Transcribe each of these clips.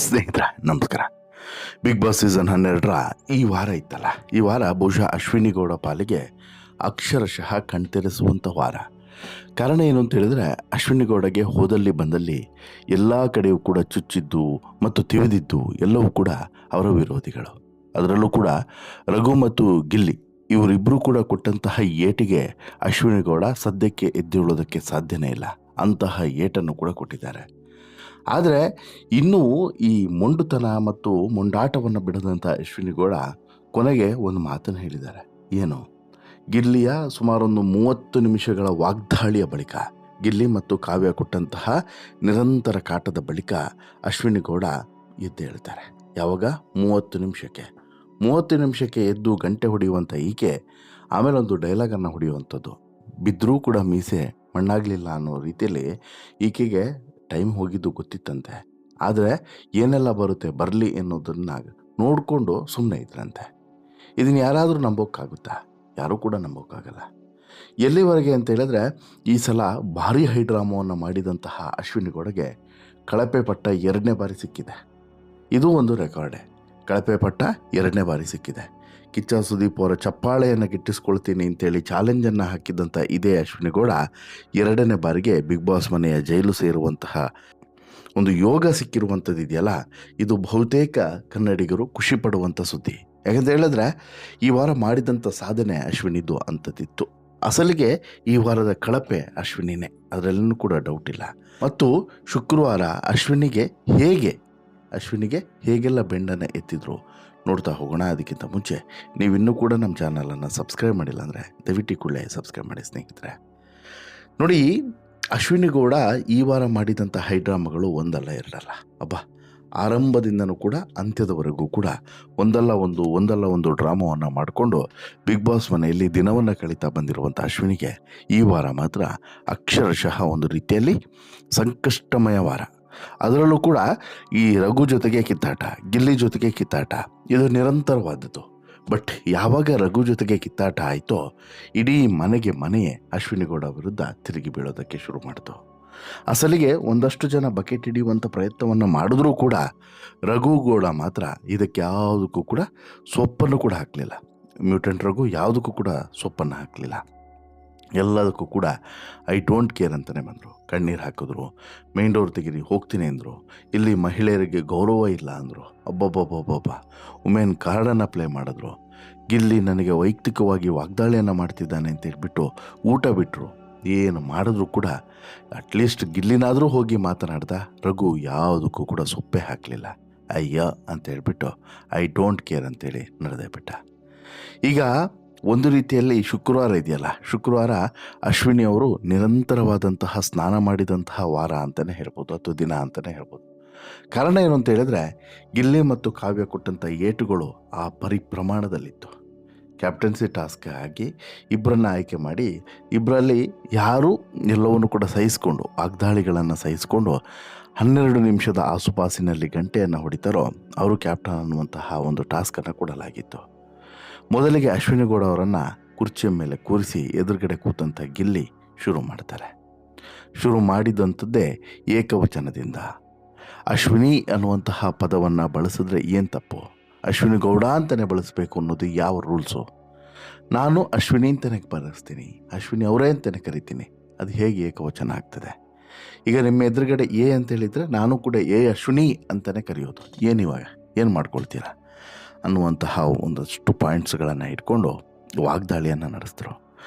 ಸ್ನೇಹಿತರೆ ನಮಸ್ಕಾರ. Big boss season 12ರ ಈ ವಾರ ಇತ್ತಲ್ಲ, ಈ ವಾರ ಬಹುಶಃ ಅಶ್ವಿನಿ ಗೌಡ ಪಾಲಿಗೆ ಅಕ್ಷರಶಃ ಕಣ್ತೆರೆಸುವಂಥ ವಾರ. ಕಾರಣ ಏನು ಅಂತ ಹೇಳಿದ್ರೆ, ಅಶ್ವಿನಿ ಗೌಡಗೆ ಹೋದಲ್ಲಿ ಬಂದಲ್ಲಿ ಎಲ್ಲ ಕಡೆಯೂ ಕೂಡ ಚುಚ್ಚಿದ್ದು ಮತ್ತು ತಿವಿದಿದ್ದು ಎಲ್ಲವೂ ಕೂಡ ಅವರ ವಿರೋಧಿಗಳು. ಅದರಲ್ಲೂ ಕೂಡ ರಘು ಮತ್ತು ಗಿಲ್ಲಿ ಇವರಿಬ್ಬರು ಕೂಡ ಕೊಟ್ಟಂತಹ ಏಟಿಗೆ ಅಶ್ವಿನಿ ಗೌಡ ಸದ್ಯಕ್ಕೆ ಎದ್ದೇಳೋದಕ್ಕೆ ಸಾಧ್ಯನೇ ಇಲ್ಲ. ಅಂತಹ ಏಟನ್ನು ಕೂಡ ಕೊಟ್ಟಿದ್ದಾರೆ. ಆದರೆ ಇನ್ನೂ ಈ ಮೊಂಡುತನ ಮತ್ತು ಮೊಂಡಾಟವನ್ನು ಬಿಡದಂಥ ಅಶ್ವಿನಿ ಗೌಡ ಕೊನೆಗೆ ಒಂದು ಮಾತನ್ನು ಹೇಳಿದ್ದಾರೆ. ಏನು? ಗಿಲ್ಲಿಯ ಸುಮಾರೊಂದು 30 ನಿಮಿಷಗಳ ವಾಗ್ದಾಳಿಯ ಬಳಿಕ, ಗಿಲ್ಲಿ ಮತ್ತು ಕಾವ್ಯ ಕೊಟ್ಟಂತಹ ನಿರಂತರ ಕಾಟದ ಬಳಿಕ ಅಶ್ವಿನಿ ಗೌಡ ಎದ್ದು ಹೇಳ್ತಾರೆ. ಯಾವಾಗ? 30 ನಿಮಿಷಕ್ಕೆ ಎದ್ದು ಗಂಟೆ ಹೊಡೆಯುವಂಥ ಈಕೆ ಆಮೇಲೆ ಒಂದು ಡೈಲಾಗನ್ನು ಹೊಡೆಯುವಂಥದ್ದು. ಬಿದ್ದರೂ ಕೂಡ ಮೀಸೆ ಮಣ್ಣಾಗಲಿಲ್ಲ ಅನ್ನೋ ರೀತಿಯಲ್ಲಿ ಈಕೆಗೆ ಟೈಮ್ ಹೋಗಿದ್ದು ಗೊತ್ತಿತ್ತಂತೆ. ಆದರೆ ಏನೆಲ್ಲ ಬರುತ್ತೆ ಬರಲಿ ಎನ್ನುವುದನ್ನು ನೋಡಿಕೊಂಡು ಸುಮ್ಮನೆ ಇದ್ರಂತೆ. ಇದನ್ನು ಯಾರಾದರೂ ನಂಬೋಕ್ಕಾಗುತ್ತಾ? ಯಾರೂ ಕೂಡ ನಂಬೋಕ್ಕಾಗಲ್ಲ. ಎಲ್ಲಿವರೆಗೆ ಅಂತ ಹೇಳಿದ್ರೆ, ಈ ಸಲ ಭಾರೀ ಹೈಡ್ರಾಮವನ್ನು ಮಾಡಿದಂತಹ ಅಶ್ವಿನಿ ಗೌಡಗೆ ಕಳಪೆ ಪಟ್ಟ 2ನೇ ಬಾರಿ ಸಿಕ್ಕಿದೆ. ಇದು ಒಂದು ರೆಕಾರ್ಡೆ. ಕಳಪೆ ಪಟ್ಟ 2ನೇ ಬಾರಿ ಸಿಕ್ಕಿದೆ. ಕಿಚ್ಚ ಸುದೀಪ್ ಅವರ ಚಪ್ಪಾಳೆಯನ್ನು ಗಿಟ್ಟಿಸ್ಕೊಳ್ತೀನಿ ಅಂತೇಳಿ ಚಾಲೆಂಜನ್ನು ಹಾಕಿದ್ದಂಥ ಇದೇ ಅಶ್ವಿನಿ ಗೌಡ 2ನೇ ಬಾರಿಗೆ ಬಿಗ್ ಬಾಸ್ ಮನೆಯ ಜೈಲು ಸೇರುವಂತಹ ಒಂದು ಯೋಗ ಸಿಕ್ಕಿರುವಂಥದ್ದು ಇದೆಯಲ್ಲ, ಇದು ಬಹುತೇಕ ಕನ್ನಡಿಗರು ಖುಷಿ ಪಡುವಂಥ ಸುದ್ದಿ. ಯಾಕಂತ ಹೇಳಿದ್ರೆ, ಈ ವಾರ ಮಾಡಿದಂಥ ಸಾಧನೆ ಅಶ್ವಿನಿದು ಅಂಥದ್ದಿತ್ತು. ಅಸಲಿಗೆ ಈ ವಾರದ ಕಳಪೆ ಅಶ್ವಿನಿನೇ, ಅದರಲ್ಲೂ ಕೂಡ ಡೌಟ್ ಇಲ್ಲ. ಮತ್ತು ಶುಕ್ರವಾರ ಅಶ್ವಿನಿಗೆ ಹೇಗೆಲ್ಲ ಬೆಂಡನ್ನು ಎತ್ತಿದ್ರು ನೋಡ್ತಾ ಹೋಗೋಣ. ಅದಕ್ಕಿಂತ ಮುಂಚೆ ನೀವಿನ್ನೂ ಕೂಡ ನಮ್ಮ ಚಾನಲನ್ನು ಸಬ್ಸ್ಕ್ರೈಬ್ ಮಾಡಿಲ್ಲ ಅಂದರೆ ದಯವಿಟ್ಟು ಕೂಡಲೇ ಸಬ್ಸ್ಕ್ರೈಬ್ ಮಾಡಿ ಸ್ನೇಹಿತರೆ. ನೋಡಿ, ಅಶ್ವಿನಿ ಗೌಡ ಈ ವಾರ ಮಾಡಿದಂಥ ಹೈಡ್ರಾಮಗಳು ಒಂದಲ್ಲ ಎರಡಲ್ಲ. ಆರಂಭದಿಂದನೂ ಕೂಡ ಅಂತ್ಯದವರೆಗೂ ಕೂಡ ಒಂದಲ್ಲ ಒಂದು ಡ್ರಾಮವನ್ನು ಮಾಡಿಕೊಂಡು ಬಿಗ್ ಬಾಸ್ ಮನೆಯಲ್ಲಿ ದಿನವನ್ನು ಕಳೀತಾ ಬಂದಿರುವಂಥ ಅಶ್ವಿನಿಗೆ ಈ ವಾರ ಮಾತ್ರ ಅಕ್ಷರಶಃ ಒಂದು ರೀತಿಯಲ್ಲಿ ಸಂಕಷ್ಟಮಯ ವಾರ. ಅದರಲ್ಲೂ ಕೂಡ ಈ ರಘು ಜೊತೆಗೆ ಕಿತ್ತಾಟ, ಗಿಲ್ಲಿ ಜೊತೆಗೆ ಕಿತ್ತಾಟ, ಇದು ನಿರಂತರವಾದದ್ದು. ಬಟ್ ಯಾವಾಗ ರಘು ಜೊತೆಗೆ ಕಿತ್ತಾಟ ಆಯಿತೋ, ಇಡೀ ಮನೆಯೇ ಅಶ್ವಿನಿ ಗೌಡ ವಿರುದ್ಧ ತಿರುಗಿ ಬೀಳೋದಕ್ಕೆ ಶುರು ಮಾಡಿತು. ಅಸಲಿಗೆ ಒಂದಷ್ಟು ಜನ ಬಕೆಟ್ ಹಿಡಿಯುವಂಥ ಪ್ರಯತ್ನವನ್ನು ಮಾಡಿದ್ರೂ ಕೂಡ ರಘು ಗೌಡ ಮಾತ್ರ ಇದಕ್ಕೆ ಯಾವುದಕ್ಕೂ ಕೂಡ ಸೊಪ್ಪನ್ನು ಕೂಡ ಹಾಕಲಿಲ್ಲ. ಮ್ಯೂಟೆಂಟ್ ರಘು ಯಾವುದಕ್ಕೂ ಕೂಡ ಸೊಪ್ಪನ್ನು ಹಾಕಲಿಲ್ಲ. ಎಲ್ಲದಕ್ಕೂ ಕೂಡ ಐ ಡೋಂಟ್ ಕೇರ್ ಅಂತಲೇ ಬಂದರು. ಕಣ್ಣೀರು ಹಾಕಿದ್ರು, ಮೈನ್ ಡೋರ್ ತೆಗೀರಿ ಹೋಗ್ತೀನಿ ಅಂದರು. ಇಲ್ಲಿ ಮಹಿಳೆಯರಿಗೆ ಗೌರವ ಇಲ್ಲ ಅಂದರು. ವುಮೆನ್ ಕಾರ್ಡನ್ನು ಪ್ಲೇ ಮಾಡಿದ್ರು. ಗಿಲ್ಲಿ ನನಗೆ ವೈಯಕ್ತಿಕವಾಗಿ ವಾಗ್ದಾಳಿಯನ್ನು ಮಾಡ್ತಿದ್ದಾನೆ ಅಂತ ಹೇಳ್ಬಿಟ್ಟು ಊಟ ಬಿಟ್ಟರು. ಏನು ಮಾಡಿದ್ರು ಕೂಡ ಅಟ್ಲೀಸ್ಟ್ ಗಿಲ್ಲಿನಾದರೂ ಹೋಗಿ ಮಾತನಾಡ್ದ. ರಘು ಯಾವುದಕ್ಕೂ ಕೂಡ ಸೊಪ್ಪೆ ಹಾಕಲಿಲ್ಲ. ಅಯ್ಯ ಅಂತ ಹೇಳ್ಬಿಟ್ಟು ಐ ಡೋಂಟ್ ಕೇರ್ ಅಂತೇಳಿ ನಡೆದೇ ಬಿಟ್ಟ. ಈಗ ಒಂದು ರೀತಿಯಲ್ಲಿ ಶುಕ್ರವಾರ ಇದೆಯಲ್ಲ, ಶುಕ್ರವಾರ ಅಶ್ವಿನಿ ಅವರು ನಿರಂತರವಾದಂತಹ ಸ್ನಾನ ಮಾಡಿದಂತಹ ವಾರ ಅಂತಲೇ ಹೇಳ್ಬೋದು, ಅಥವಾ ದಿನ ಅಂತಲೇ ಹೇಳ್ಬೋದು. ಕಾರಣ ಏನು ಅಂತ ಹೇಳಿದ್ರೆ, ಗಿಲ್ಲಿ ಮತ್ತು ಕಾವ್ಯ ಕೊಟ್ಟಂಥ ಏಟುಗಳು ಆ ಪರಿಪ್ರಮಾಣದಲ್ಲಿತ್ತು. ಕ್ಯಾಪ್ಟನ್ಸಿ ಟಾಸ್ಕ್ ಆಗಿ ಇಬ್ಬರನ್ನು ಆಯ್ಕೆ ಮಾಡಿ, ಇಬ್ಬರಲ್ಲಿ ಯಾರು ಎಲ್ಲವನ್ನು ಕೂಡ ಸಹಿಸ್ಕೊಂಡು, ವಾಗ್ದಾಳಿಗಳನ್ನು ಸಹಿಸ್ಕೊಂಡು 12 ನಿಮಿಷದ ಆಸುಪಾಸಿನಲ್ಲಿ ಗಂಟೆಯನ್ನು ಹೊಡಿತಾರೋ ಅವರು ಕ್ಯಾಪ್ಟನ್ ಅನ್ನುವಂತಹ ಒಂದು ಟಾಸ್ಕನ್ನು ಕೊಡಲಾಗಿತ್ತು. ಮೊದಲಿಗೆ ಅಶ್ವಿನಿ ಗೌಡ ಅವರನ್ನು ಕುರ್ಚಿಯ ಮೇಲೆ ಕೂರಿಸಿ ಎದುರುಗಡೆ ಕೂತಂಥ ಗಿಲ್ಲಿ ಶುರು ಮಾಡಿದಂಥದ್ದೇ ಏಕವಚನದಿಂದ. ಅಶ್ವಿನಿ ಅನ್ನುವಂತಹ ಪದವನ್ನು ಬಳಸಿದ್ರೆ ಏನು ತಪ್ಪು? ಅಶ್ವಿನಿ ಗೌಡ ಅಂತಲೇ ಬಳಸಬೇಕು ಅನ್ನೋದು ಯಾವ ರೂಲ್ಸು? ನಾನು ಅಶ್ವಿನಿ ಅಂತಲೇ ಬಳಸ್ತೀನಿ, ಅಶ್ವಿನಿ ಅವರೇ ಅಂತಲೇ ಕರಿತೀನಿ. ಅದು ಹೇಗೆ ಏಕವಚನ ಆಗ್ತದೆ? ಈಗ ನಿಮ್ಮ ಎದುರುಗಡೆ ಎ ಅಂತೇಳಿದರೆ ನಾನು ಕೂಡ ಅಶ್ವಿನಿ ಅಂತಲೇ ಕರೆಯೋದು. ಏನಿವಾಗ ಏನು ಮಾಡ್ಕೊಳ್ತೀರಾ ಅನ್ನುವಂತಹ ಒಂದಷ್ಟು ಪಾಯಿಂಟ್ಸ್ಗಳನ್ನು ಇಟ್ಕೊಂಡು ವಾಗ್ದಾಳಿಯನ್ನು ನಡೆಸಿದ್ರು.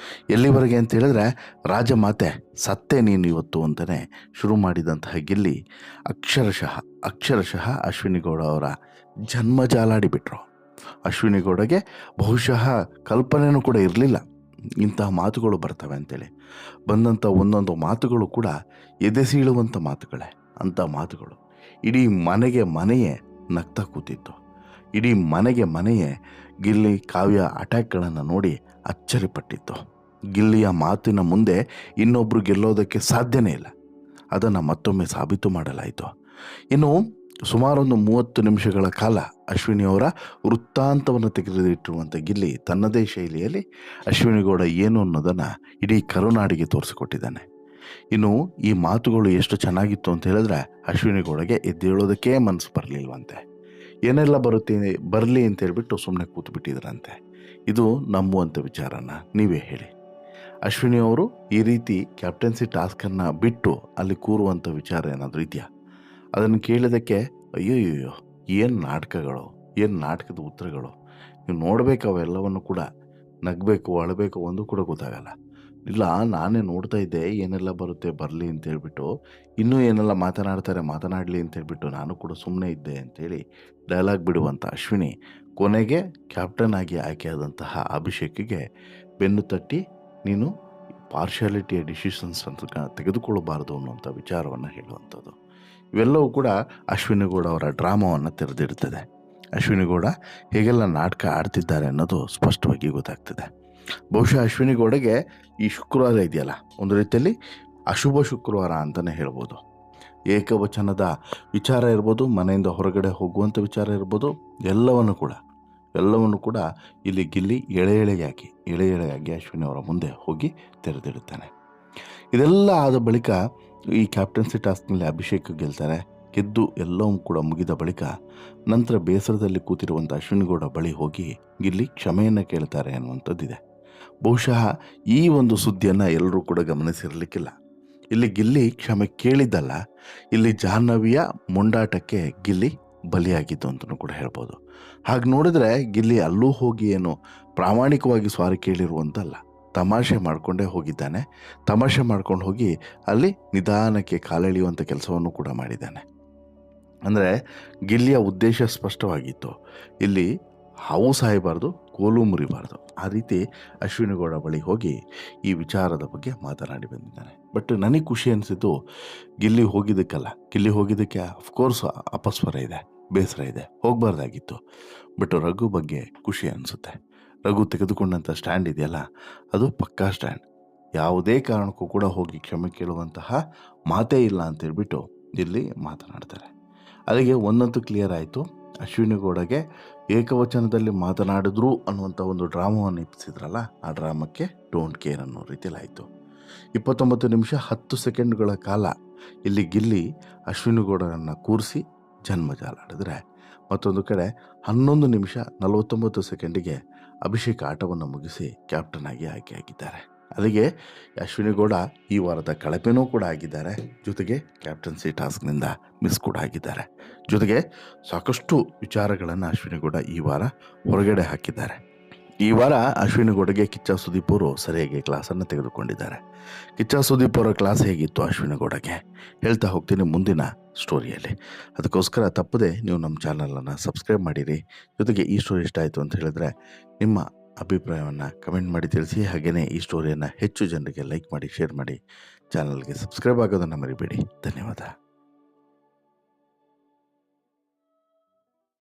ಎಲ್ಲಿವರೆಗೆ ಅಂತ ಹೇಳಿದ್ರೆ, ರಾಜಮಾತೆ ಸತ್ತೇ ನೀನು ಇವತ್ತು ಅಂತಲೇ ಶುರು ಮಾಡಿದಂತಹ ಗಿಲ್ಲಿ ಅಕ್ಷರಶಃ ಅಶ್ವಿನಿ ಗೌಡ ಅವರ ಜನ್ಮ ಜಾಲಾಡಿಬಿಟ್ರು. ಅಶ್ವಿನಿ ಗೌಡಗೆ ಬಹುಶಃ ಕಲ್ಪನೆಯೂ ಕೂಡ ಇರಲಿಲ್ಲ ಇಂತಹ ಮಾತುಗಳು ಬರ್ತವೆ ಅಂತೇಳಿ. ಬಂದಂಥ ಒಂದೊಂದು ಮಾತುಗಳು ಕೂಡ ಎದೆ ಸೀಳುವಂಥ ಮಾತುಗಳೇ. ಅಂಥ ಮಾತುಗಳು ಇಡೀ ಮನೆಯೇ ನಗ್ತಾ ಕೂತಿತ್ತು. ಇಡೀ ಮನೆಯೇ ಗಿಲ್ಲಿ ಕಾವ್ಯ ಅಟ್ಯಾಕ್ಗಳನ್ನು ನೋಡಿ ಅಚ್ಚರಿಪಟ್ಟಿತ್ತು. ಗಿಲ್ಲಿಯ ಮಾತಿನ ಮುಂದೆ ಇನ್ನೊಬ್ಬರು ಗೆಲ್ಲೋದಕ್ಕೆ ಸಾಧ್ಯನೇ ಇಲ್ಲ. ಅದನ್ನು ಮತ್ತೊಮ್ಮೆ ಸಾಬೀತು ಮಾಡಲಾಯಿತು. ಇನ್ನು ಸುಮಾರೊಂದು 30 ನಿಮಿಷಗಳ ಕಾಲ ಅಶ್ವಿನಿಯವರ ವೃತ್ತಾಂತವನ್ನು ತೆಗೆದಿಟ್ಟಿರುವಂಥ ಗಿಲ್ಲಿ ತನ್ನದೇ ಶೈಲಿಯಲ್ಲಿ ಅಶ್ವಿನಿ ಗೌಡ ಏನು ಅನ್ನೋದನ್ನು ಇಡೀ ಕರುನಾಡಿಗೆ ತೋರಿಸಿಕೊಟ್ಟಿದ್ದಾನೆ. ಇನ್ನು ಈ ಮಾತುಗಳು ಎಷ್ಟು ಚೆನ್ನಾಗಿತ್ತು ಅಂತ ಹೇಳಿದ್ರೆ ಅಶ್ವಿನಿ ಗೌಡಗೆ ಎದ್ದೇಳೋದಕ್ಕೆ ಮನಸ್ಸು ಬರಲಿಲ್ವಂತೆ. ಏನೆಲ್ಲ ಬರಲಿ ಅಂತ ಹೇಳ್ಬಿಟ್ಟು ಸುಮ್ಮನೆ ಕೂತು ಬಿಟ್ಟಿದ್ರಂತೆ. ಇದು ನಂಬುವಂಥ ವಿಚಾರನ ನೀವೇ ಹೇಳಿ. ಅಶ್ವಿನಿ ಅವರು ಈ ರೀತಿ ಕ್ಯಾಪ್ಟನ್ಸಿ ಟಾಸ್ಕನ್ನು ಬಿಟ್ಟು ಅಲ್ಲಿ ಕೂರುವಂಥ ವಿಚಾರ ಏನಾದರೂ ಇದೆಯಾ? ಅದನ್ನು ಕೇಳಿದಕ್ಕೆ ಅಯ್ಯೋಯ್ಯೋ ಏನು ನಾಟಕಗಳು, ಏನು ನಾಟಕದ ಉತ್ತರಗಳು, ನೀವು ನೋಡಬೇಕು ಅವೆಲ್ಲವನ್ನು ಕೂಡ, ನಗಬೇಕು ಅಳಬೇಕು ಒಂದು ಕೂಡ ಗೊತ್ತಾಗಲ್ಲ. ಇಲ್ಲ ನಾನೇ ನೋಡ್ತಾ ಇದ್ದೆ ಏನೆಲ್ಲ ಬರುತ್ತೆ ಬರಲಿ ಅಂತೇಳ್ಬಿಟ್ಟು, ಇನ್ನೂ ಏನೆಲ್ಲ ಮಾತನಾಡಲಿ ಅಂತೇಳ್ಬಿಟ್ಟು ನಾನು ಕೂಡ ಸುಮ್ಮನೆ ಇದ್ದೆ ಅಂತೇಳಿ ಡೈಲಾಗ್ ಬಿಡುವಂಥ ಅಶ್ವಿನಿ ಕೊನೆಗೆ ಕ್ಯಾಪ್ಟನ್ ಆಗಿ ಆಯ್ಕೆಯಾದಂತಹ ಅಭಿಷೇಕ್ಗೆ ಬೆನ್ನು ತಟ್ಟಿ ನೀನು ಪಾರ್ಶಾಲಿಟಿಯ ಡಿಸಿಷನ್ಸ್ ಅಂತ ತೆಗೆದುಕೊಳ್ಳಬಾರ್ದು ಅನ್ನುವಂಥ ವಿಚಾರವನ್ನು ಹೇಳುವಂಥದ್ದು. ಇವೆಲ್ಲವೂ ಕೂಡ ಅಶ್ವಿನಿ ಗೌಡ ಅವರ ಡ್ರಾಮಾವನ್ನು ತೆರೆದಿಡ್ತದೆ. ಅಶ್ವಿನಿ ಗೌಡ ಹೇಗೆಲ್ಲ ನಾಟಕ ಆಡ್ತಿದ್ದಾರೆ ಅನ್ನೋದು ಸ್ಪಷ್ಟವಾಗಿ ಗೊತ್ತಾಗ್ತದೆ. ಬಹುಶಃ ಅಶ್ವಿನಿ ಗೌಡಗೆ ಈ ಶುಕ್ರವಾರ ಇದೆಯಲ್ಲ, ಒಂದು ರೀತಿಯಲ್ಲಿ ಅಶುಭ ಶುಕ್ರವಾರ ಅಂತಲೇ ಹೇಳ್ಬೋದು. ಏಕವಚನದ ವಿಚಾರ ಇರ್ಬೋದು, ಮನೆಯಿಂದ ಹೊರಗಡೆ ಹೋಗುವಂಥ ವಿಚಾರ ಇರ್ಬೋದು, ಎಲ್ಲವನ್ನು ಕೂಡ ಇಲ್ಲಿ ಗಿಲ್ಲಿ ಎಳೆಯಾಗಿ ಅಶ್ವಿನಿ ಅವರ ಮುಂದೆ ಹೋಗಿ ತೆರೆದಿಡುತ್ತಾನೆ. ಇದೆಲ್ಲ ಆದ ಬಳಿಕ ಈ ಕ್ಯಾಪ್ಟನ್ಸಿ ಟಾಸ್ಕ್ನಲ್ಲಿ ಅಭಿಷೇಕ್ ಗೆಲ್ತಾರೆ. ಗೆದ್ದು ಎಲ್ಲವೂ ಕೂಡ ಮುಗಿದ ಬಳಿಕ ನಂತರ ಬೇಸರದಲ್ಲಿ ಕೂತಿರುವಂಥ ಅಶ್ವಿನಿ ಗೌಡ ಬಳಿ ಹೋಗಿ ಗಿಲ್ಲಿ ಕ್ಷಮೆಯನ್ನು ಕೇಳ್ತಾರೆ ಅನ್ನುವಂಥದ್ದಿದೆ. ಬಹುಶಃ ಈ ಒಂದು ಸುದ್ದಿಯನ್ನು ಎಲ್ಲರೂ ಕೂಡ ಗಮನಿಸಿರಲಿಕ್ಕಿಲ್ಲ. ಇಲ್ಲಿ ಗಿಲ್ಲಿ ಕ್ಷಮೆ ಕೇಳಿದ್ದಲ್ಲ, ಇಲ್ಲಿ ಜಾಹ್ನವಿಯ ಮೊಂಡಾಟಕ್ಕೆ ಗಿಲ್ಲಿ ಬಲಿಯಾಗಿದ್ದು ಅಂತಲೂ ಕೂಡ ಹೇಳ್ಬೋದು. ಹಾಗೆ ನೋಡಿದ್ರೆ ಗಿಲ್ಲಿ ಅಲ್ಲೂ ಹೋಗಿ ಏನು ಪ್ರಾಮಾಣಿಕವಾಗಿ ಸಾರಿ ಕೇಳಿರುವಂತಲ್ಲ, ತಮಾಷೆ ಮಾಡಿಕೊಂಡೇ ಹೋಗಿದ್ದಾನೆ. ತಮಾಷೆ ಮಾಡ್ಕೊಂಡು ಹೋಗಿ ಅಲ್ಲಿ ನಿಧಾನಕ್ಕೆ ಕಾಲೆಳೆಯುವಂಥ ಕೆಲಸವನ್ನು ಕೂಡ ಮಾಡಿದ್ದಾನೆ. ಅಂದರೆ ಗಿಲ್ಲಿಯ ಉದ್ದೇಶ ಸ್ಪಷ್ಟವಾಗಿತ್ತು, ಇಲ್ಲಿ ಹಾವು ಸಾಯಬಾರ್ದು, ಕೋಲು ಮುರಿಬಾರ್ದು. ಆ ರೀತಿ ಅಶ್ವಿನಿ ಗೌಡ ಬಳಿ ಹೋಗಿ ಈ ವಿಚಾರದ ಬಗ್ಗೆ ಮಾತನಾಡಿ ಬಂದಿದ್ದಾನೆ. ಬಟ್ ನನಗೆ ಖುಷಿ ಅನಿಸಿದ್ದು ಗಿಲ್ಲಿ ಹೋಗಿದ್ದಕ್ಕೆ ಅಫ್ಕೋರ್ಸ್ ಅಪಸ್ವರ ಇದೆ, ಬೇಸರ ಇದೆ, ಹೋಗಬಾರ್ದಾಗಿತ್ತು. ಬಟ್ ರಘು ಬಗ್ಗೆ ಖುಷಿ ಅನಿಸುತ್ತೆ. ರಘು ತೆಗೆದುಕೊಂಡಂಥ ಸ್ಟ್ಯಾಂಡ್ ಇದೆಯಲ್ಲ, ಅದು ಪಕ್ಕಾ ಸ್ಟ್ಯಾಂಡ್. ಯಾವುದೇ ಕಾರಣಕ್ಕೂ ಕೂಡ ಹೋಗಿ ಕ್ಷಮೆ ಕೇಳುವಂತಹ ಮಾತೇ ಇಲ್ಲ ಅಂತೇಳ್ಬಿಟ್ಟು ಇಲ್ಲಿ ಮಾತನಾಡ್ತಾರೆ. ಅಲ್ಲಿಗೆ ಒಂದಂತೂ ಕ್ಲಿಯರ್ ಆಯಿತು, ಅಶ್ವಿನಿ ಗೌಡಗೆ ಏಕವಚನದಲ್ಲಿ ಮಾತನಾಡಿದ್ರು ಅನ್ನುವಂಥ ಒಂದು ಡ್ರಾಮಾವನ್ನು ಇಪ್ಪಿಸಿದ್ರಲ್ಲ, ಆ ಡ್ರಾಮಕ್ಕೆ ಡೋಂಟ್ ಕೇರ್ ಅನ್ನೋ ರೀತಿಯಲ್ಲಿ ಆಯಿತು. 29 ನಿಮಿಷ 10 ಸೆಕೆಂಡ್ಗಳ ಕಾಲ ಇಲ್ಲಿ ಗಿಲ್ಲಿ ಅಶ್ವಿನಿ ಗೌಡರನ್ನು ಕೂರಿಸಿ ಜನ್ಮಜಾಲ ಆಡಿದ್ರೆ, ಮತ್ತೊಂದು ಕಡೆ 11 ನಿಮಿಷ 49 ಸೆಕೆಂಡಿಗೆ ಅಭಿಷೇಕ್ ಆಟವನ್ನು ಮುಗಿಸಿ ಕ್ಯಾಪ್ಟನ್ ಆಗಿ ಆಯ್ಕೆಯಾಗಿದ್ದಾರೆ. ಅಲ್ಲಿಗೆ ಅಶ್ವಿನಿ ಗೌಡ ಈ ವಾರದ ಕಳಪೆನೂ ಕೂಡ ಆಗಿದ್ದಾರೆ, ಜೊತೆಗೆ ಕ್ಯಾಪ್ಟನ್ಸಿ ಟಾಸ್ಕ್ನಿಂದ ಮಿಸ್ ಕೂಡ ಆಗಿದ್ದಾರೆ. ಜೊತೆಗೆ ಸಾಕಷ್ಟು ವಿಚಾರಗಳನ್ನು ಅಶ್ವಿನಿ ಗೌಡ ಈ ವಾರ ಹೊರಗಡೆ ಹಾಕಿದ್ದಾರೆ. ಈ ವಾರ ಅಶ್ವಿನಿ ಗೌಡಗೆ ಕಿಚ್ಚ ಸುದೀಪ್ ಅವರು ಸರಿಯಾಗಿ ಕ್ಲಾಸನ್ನು ತೆಗೆದುಕೊಂಡಿದ್ದಾರೆ. ಕಿಚ್ಚ ಸುದೀಪ್ ಅವರ ಕ್ಲಾಸ್ ಹೇಗಿತ್ತು ಅಶ್ವಿನಿ ಗೌಡಗೆ ಹೇಳ್ತಾ ಹೋಗ್ತೀನಿ ಮುಂದಿನ ಸ್ಟೋರಿಯಲ್ಲಿ. ಅದಕ್ಕೋಸ್ಕರ ತಪ್ಪದೆ ನೀವು ನಮ್ಮ ಚಾನಲನ್ನು ಸಬ್ಸ್ಕ್ರೈಬ್ ಮಾಡಿರಿ. ಜೊತೆಗೆ ಈ ಸ್ಟೋರಿ ಇಷ್ಟ ಆಯಿತು ಅಂತ ಹೇಳಿದ್ರೆ ನಿಮ್ಮ ಅಭಿಪ್ರಾಯವನ್ನು ಕಮೆಂಟ್ ಮಾಡಿ ತಿಳಿಸಿ. ಹಾಗೆಯೇ ಈ ಸ್ಟೋರಿಯನ್ನು ಹೆಚ್ಚು ಜನರಿಗೆ ಲೈಕ್ ಮಾಡಿ, ಶೇರ್ ಮಾಡಿ, ಚಾನಲ್ಗೆ ಸಬ್ಸ್ಕ್ರೈಬ್ ಆಗೋದನ್ನು ಮರಿಬೇಡಿ. ಧನ್ಯವಾದ.